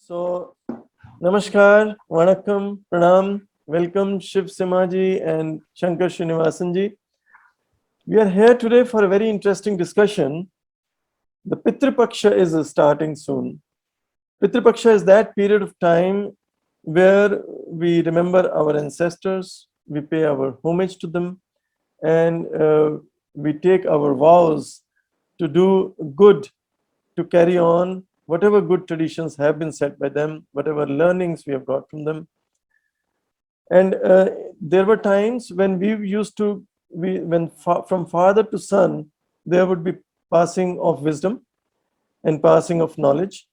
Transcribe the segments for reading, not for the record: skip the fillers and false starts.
So, Namaskar, Vanakkam, Pranam, welcome Shiv Simaji and Shankar Srinivasanji. We are here today for a very interesting discussion. The Pitru Paksha is starting soon. Pitru Paksha is that period of time where we remember our ancestors, we pay our homage to them, and we take our vows to do good, to carry on whatever good traditions have been set by them, whatever learnings we have got from them. And there were times when we used to, from father to son, there would be passing of wisdom and passing of knowledge.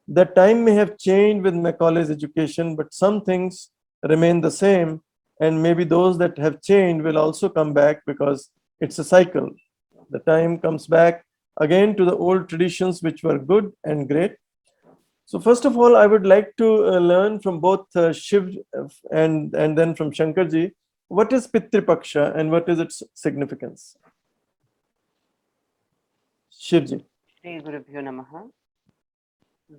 That time may have changed with Macaulay's education, but some things remain the same. And maybe those that have changed will also come back because it's a cycle. The time comes back again to the old traditions which were good and great. So first of all, I would like to learn from both Shiv and then from Shankarji, what is Pitri Paksha and what is its significance? Shivji. Shri Gurubhyo Namaha.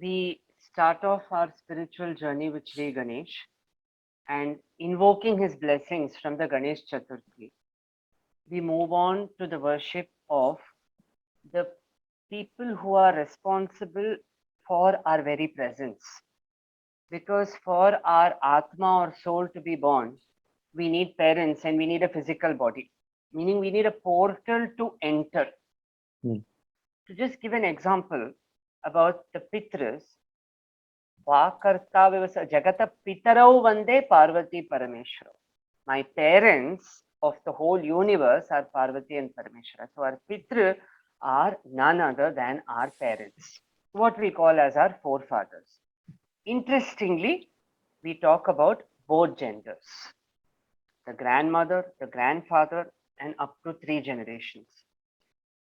We start off our spiritual journey with Shri Ganesh and invoking his blessings from the Ganesh Chaturthi. We move on to the worship of the people who are responsible for our very presence. Because for our Atma or soul to be born, we need parents and we need a physical body, meaning we need a portal to enter. To just give an example about the Pitras, Vakarta Vivasa Jagata Pitarau Vande Parvati Parameshwara. My parents of the whole universe are Parvati and Parameshwara. So our Pitra are none other than our parents, what we call as our forefathers. Interestingly, we talk about both genders, the grandmother, the grandfather, and up to 3 generations.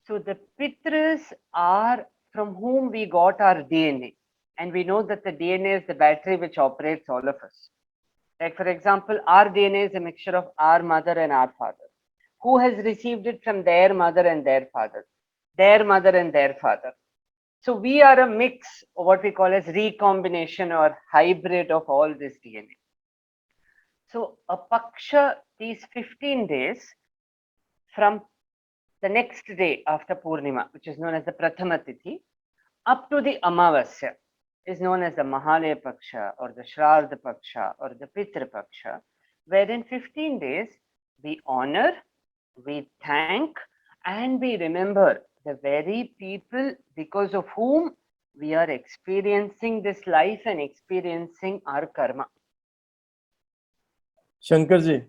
So the Pitras are from whom we got our DNA. And we know that the DNA is the battery which operates all of us. Like for example, our DNA is a mixture of our mother and our father. Who has received it from their mother and their father, their mother and their father. So we are a mix of what we call as recombination or hybrid of all this DNA. So a Paksha, these 15 days from the next day after Purnima, which is known as the Prathama Tithi, up to the Amavasya, is known as the Mahalaya Paksha or the Shraddha Paksha or the Pitra Paksha, wherein 15 days we honor, we thank, and we remember the very people because of whom we are experiencing this life and experiencing our karma. Shankarji.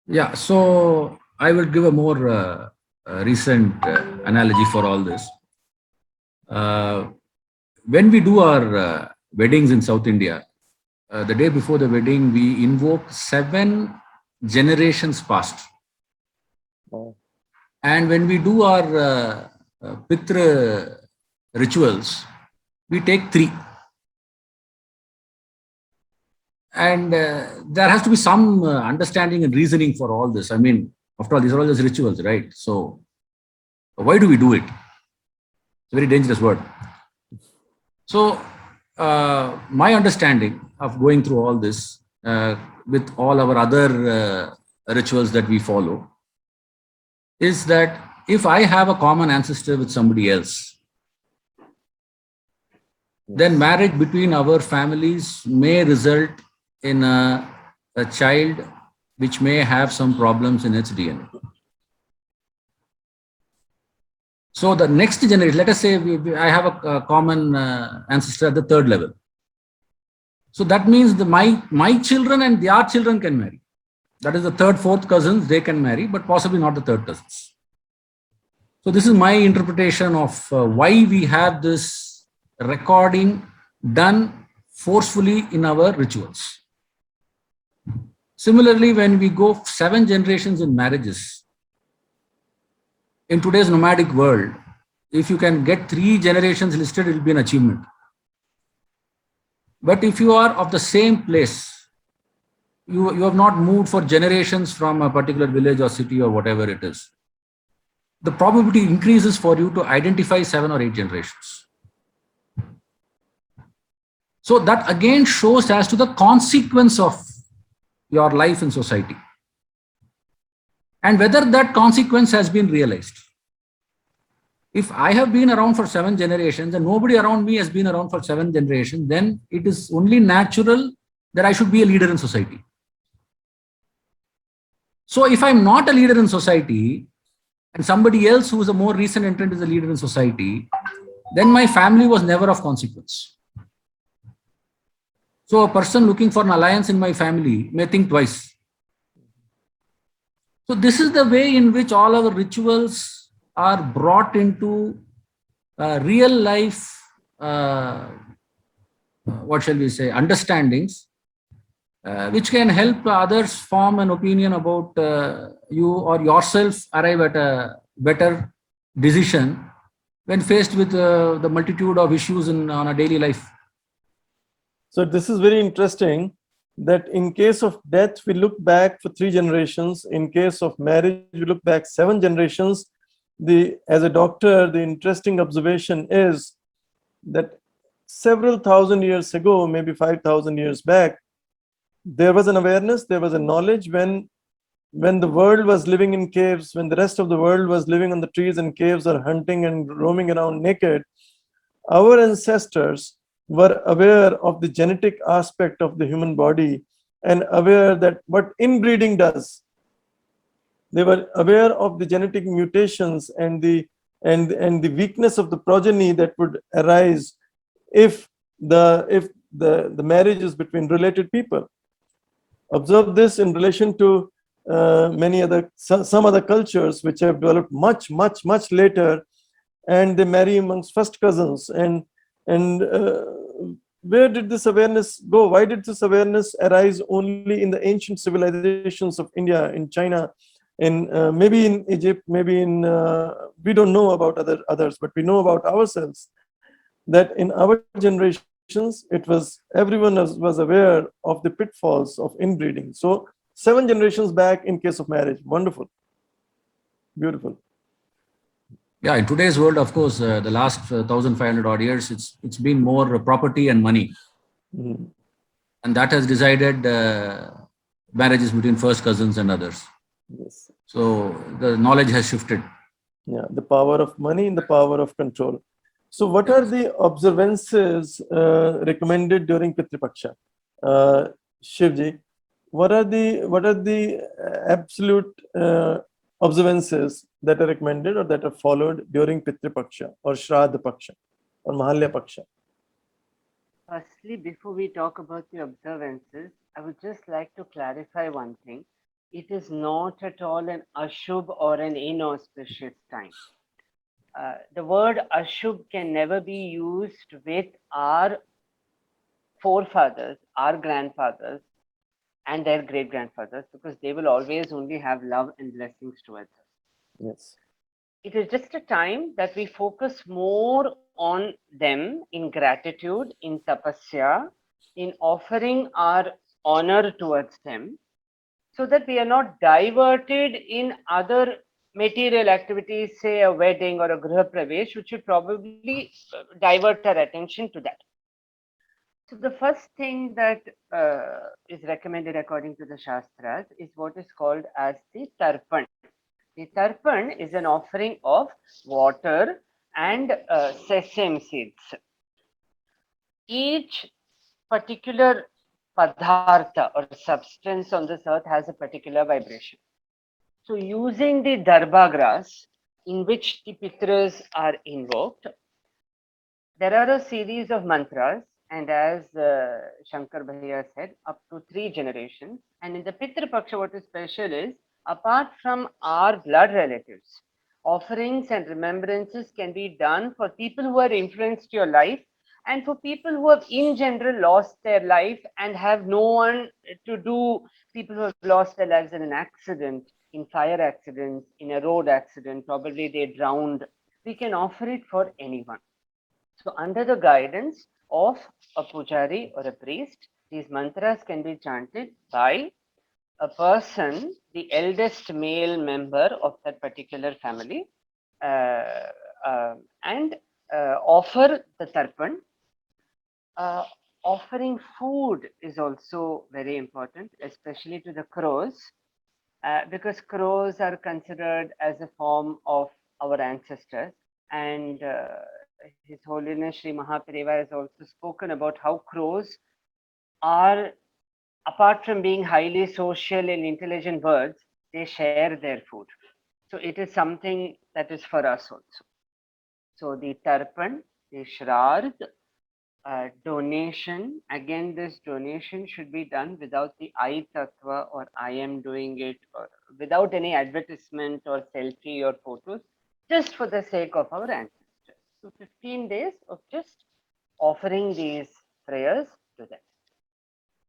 Yeah, so I will give a more recent analogy for all this. When we do our weddings in South India, the day before the wedding, we invoke 7 generations past. Oh. And when we do our Pitra rituals, we take 3. And there has to be some understanding and reasoning for all this. I mean, after all, these are all just rituals, right? So why do we do it? It's a very dangerous word. So my understanding of going through all this with all our other rituals that we follow is that if I have a common ancestor with somebody else, then marriage between our families may result in a child which may have some problems in its DNA. So the next generation, let us say I have a common ancestor at the 3rd level. So that means my children and their children can marry. That is the 3rd, 4th cousins, they can marry, but possibly not the 3rd cousins. So this is my interpretation of why we have this recording done forcefully in our rituals. Similarly, when we go 7 generations in marriages, in today's nomadic world, if you can get 3 generations listed, it will be an achievement. But if you are of the same place, you have not moved for generations from a particular village or city or whatever it is, the probability increases for you to identify 7 or 8 generations. So that again shows as to the consequence of your life in society and whether that consequence has been realized. If I have been around for 7 generations and nobody around me has been around for 7 generations, then it is only natural that I should be a leader in society. So if I'm not a leader in society and somebody else who is a more recent entrant is a leader in society, then my family was never of consequence. So a person looking for an alliance in my family may think twice. So this is the way in which all our rituals are brought into real life, what shall we say, understandings, which can help others form an opinion about you or yourself arrive at a better decision when faced with the multitude of issues on a daily life. So this is very interesting that in case of death, we look back for 3 generations. In case of marriage, we look back 7 generations. As a doctor, the interesting observation is that several thousand years ago, maybe 5,000 years back, there was an awareness, there was a knowledge when the world was living in caves, when the rest of the world was living on the trees and caves or hunting and roaming around naked, our ancestors were aware of the genetic aspect of the human body and aware that what inbreeding does. They were aware of the genetic mutations and the weakness of the progeny that would arise if the marriage is between related people. Observe this in relation to some other cultures which have developed much later, and they marry amongst first cousins. And where did this awareness go? Why did this awareness arise only in the ancient civilizations of India, in China, in maybe in Egypt, maybe in we don't know about others, but we know about ourselves that in our generations everyone was aware of the pitfalls of inbreeding. So 7 generations back in case of marriage. Wonderful, beautiful. Yeah, in today's world, of course, the last 1,500 odd years, it's been more property and money, and that has decided marriages between first cousins and others. Yes. So the knowledge has shifted. Yeah, the power of money and the power of control. So what are the observances recommended during Pitru Paksha? Shivji, what are the absolute observances that are recommended or that are followed during Pitru Paksha or Shraddha Paksha or Mahalya Paksha? Firstly, before we talk about the observances, I would just like to clarify one thing. It is not at all an Ashubh or an inauspicious time. The word Ashubh can never be used with our forefathers, our grandfathers, and their great grandfathers, because they will always only have love and blessings towards us. Yes. It is just a time that we focus more on them in gratitude, in tapasya, in offering our honor towards them, so that we are not diverted in other material activities, say a wedding or a griha pravesh, which would probably divert our attention to that. So the first thing that is recommended according to the Shastras is what is called as the Tarpan. The Tarpan is an offering of water and sesame seeds. Each particular padartha or substance on this earth has a particular vibration. So using the darba grass in which the pitras are invoked, there are a series of mantras, and as Shankar Bhaiya said, up to 3 generations. And in the Pitru Paksha, what is special is, apart from our blood relatives, offerings and remembrances can be done for people who have influenced your life and for people who have in general lost their life and have no one to do, people who have lost their lives in an accident, in fire accidents, in a road accident, probably they drowned. We can offer it for anyone. So under the guidance of a pujari or a priest, these mantras can be chanted by a person, the eldest male member of that particular family, and offer the tarpan. offering food is also very important, especially to the crows, because crows are considered as a form of our ancestors. And His Holiness Sri Mahapariva has also spoken about how crows are, apart from being highly social and intelligent birds, they share their food. So it is something that is for us also. So the tarpan, the shrad, donation, again, this donation should be done without the I tattva or I am doing it, or without any advertisement or selfie or photos, just for the sake of our ancestors. So 15 days of just offering these prayers to them.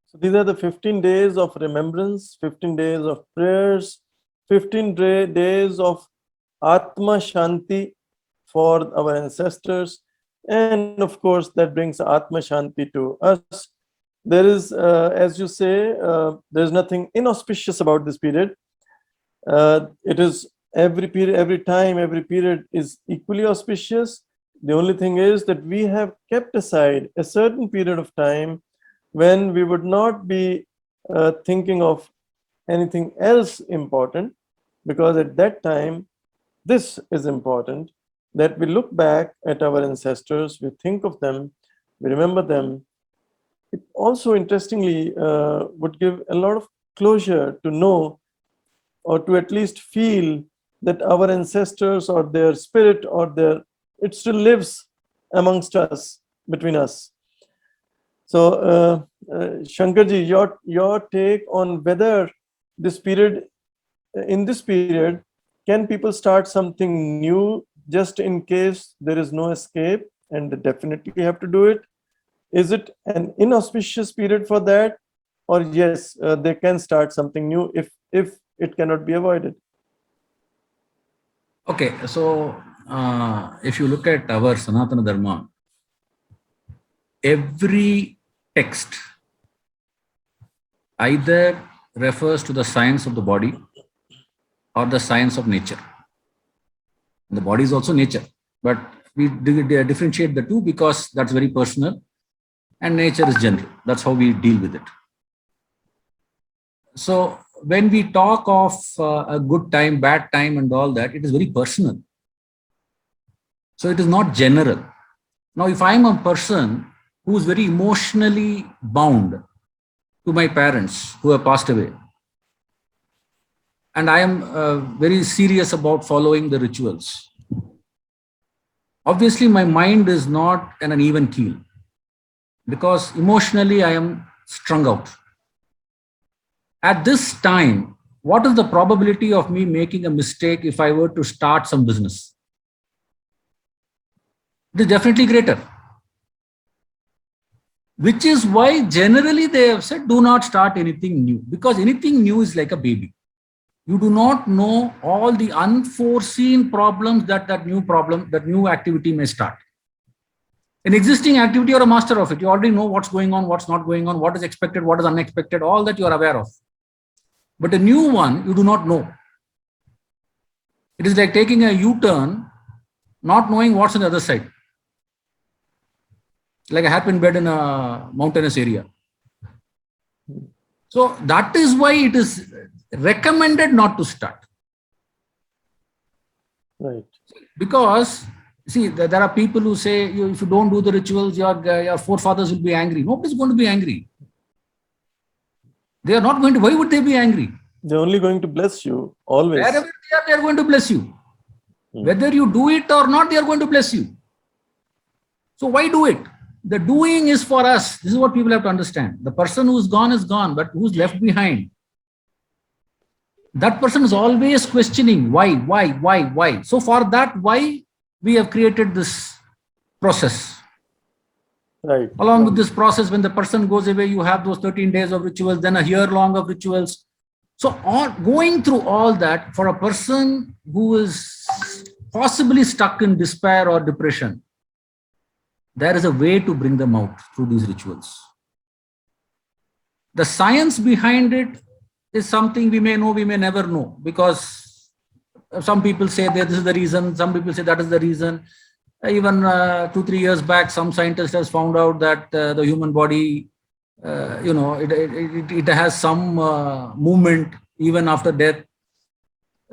So these are the 15 days of remembrance, 15 days of prayers, 15 days of Atma Shanti for our ancestors. And of course, that brings Atma Shanti to us. There is, as you say, there's nothing inauspicious about this period. It is every period, every time, every period is equally auspicious. The only thing is that we have kept aside a certain period of time when we would not be thinking of anything else important, because at that time, this is important, that we look back at our ancestors, we think of them, we remember them. It also, interestingly, would give a lot of closure to know, or to at least feel, that our ancestors or their spirit or it still lives amongst us, between us. So, Shankarji, your take on whether this period, in this period, can people start something new just in case there is no escape and they definitely have to do it? Is it an inauspicious period for that? Or yes, they can start something new if it cannot be avoided? Okay, so if you look at our Sanatana Dharma, every text either refers to the science of the body or the science of nature. The body is also nature, but we differentiate the two because that's very personal, and nature is general. That's how we deal with it. So when we talk of a good time, bad time, and all that, it is very personal. So it is not general. Now, if I'm a person who is very emotionally bound to my parents who have passed away, and I am very serious about following the rituals, obviously my mind is not in an even keel because emotionally I am strung out. At this time, what is the probability of me making a mistake if I were to start some business? It is definitely greater. Which is why generally they have said, do not start anything new, because anything new is like a baby. You do not know all the unforeseen problems that new activity may start. An existing activity, you're a master of it. You already know what's going on, what's not going on, what is expected, what is unexpected, all that you are aware of. But a new one, you do not know. It is like taking a U-turn, not knowing what's on the other side. Like a hairpin bed in a mountainous area. So that is why it is recommended not to start. Right. Because, see, there are people who say, if you don't do the rituals, your forefathers will be angry. Nobody's going to be angry. They are not going to. Why would they be angry? They're only going to bless you, always. Wherever they are going to bless you. Whether you do it or not, they are going to bless you. So why do it? The doing is for us. This is what people have to understand. The person who is gone, but who's left behind, that person is always questioning why. So for that, why we have created this process. Right. Along with this process, when the person goes away, you have those 13 days of rituals, then a year long of rituals. So going through all that for a person who is possibly stuck in despair or depression, there is a way to bring them out through these rituals. The science behind it is something we may know, we may never know, because some people say that this is the reason, some people say that is the reason. Even 2-3 years back, some scientist has found out that the human body, it has some movement even after death.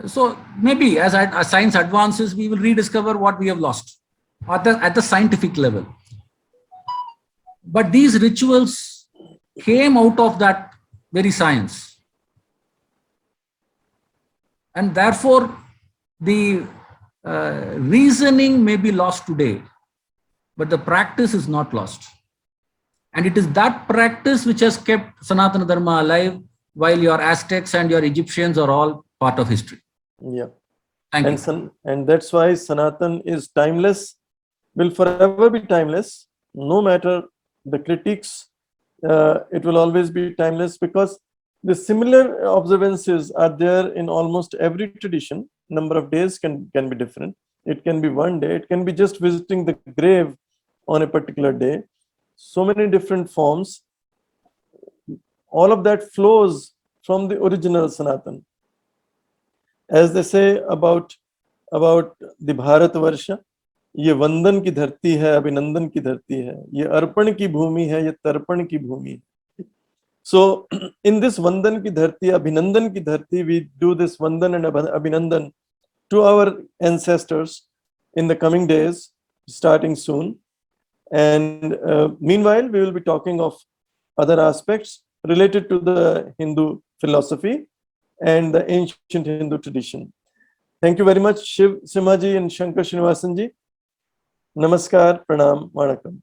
So maybe as science advances, we will rediscover what we have lost at the scientific level. But these rituals came out of that very science. And therefore, the reasoning may be lost today, but the practice is not lost. And it is that practice which has kept Sanatana Dharma alive, while your Aztecs and your Egyptians are all part of history. Yeah. Thank you. And that's why Sanatan is timeless, will forever be timeless, no matter the critiques, it will always be timeless, because the similar observances are there in almost every tradition. Number of days can be different. It can be one day, it can be just visiting the grave on a particular day. So many different forms. All of that flows from the original Sanatan. As they say about the Bharatvarsha, ये वंदन की धरती है, अभिनंदन की धरती है, ये अर्पण की भूमि है, ये तर्पण की भूमि है. So in this Vandan ki dharti, Abhinandan ki dharti, we do this Vandan and Abhinandan to our ancestors in the coming days, starting soon. And meanwhile, we will be talking of other aspects related to the Hindu philosophy and the ancient Hindu tradition. Thank you very much, Shiv Simha ji and Shankar Srinivasan ji. Namaskar, Pranam, Vanakkam.